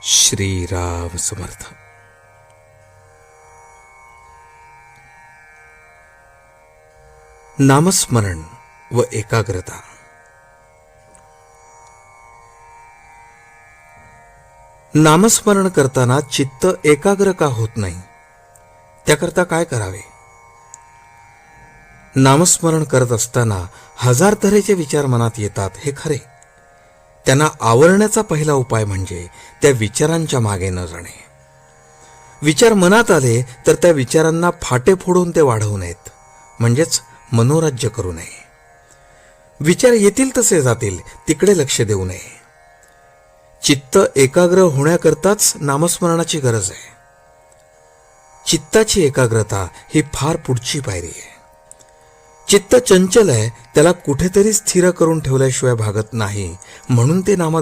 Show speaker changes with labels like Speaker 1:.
Speaker 1: श्रीराम समर्थ. नामस्मरण व एकाग्रता. नामस्मरण करताना चित्त एकाग्र का होत नाही, त्याकरता काय करावे? नामस्मरण करत असताना हजार तऱ्हेचे विचार मनात येतात, हे खरे. त्यांना आवरण्याचा पहिला उपाय म्हणजे त्या विचारांच्या मागे न जाणे. विचार मनात आले तर त्या विचारांना फाटे फोडून ते वाढवू नयेत, म्हणजेच मनोराज्य करू नये. विचार येतील तसे जातील, तिकडे लक्ष देऊ नये. चित्त एकाग्र होण्याकरताच नामस्मरणाची गरज आहे. चित्ताची एकाग्रता ही फार पुढची पायरी आहे. चित्त चंचल आहे, त्याला कुठेतरी स्थिर करून ठेवल्याशिवाय भागत नाही, म्हणून ते नामात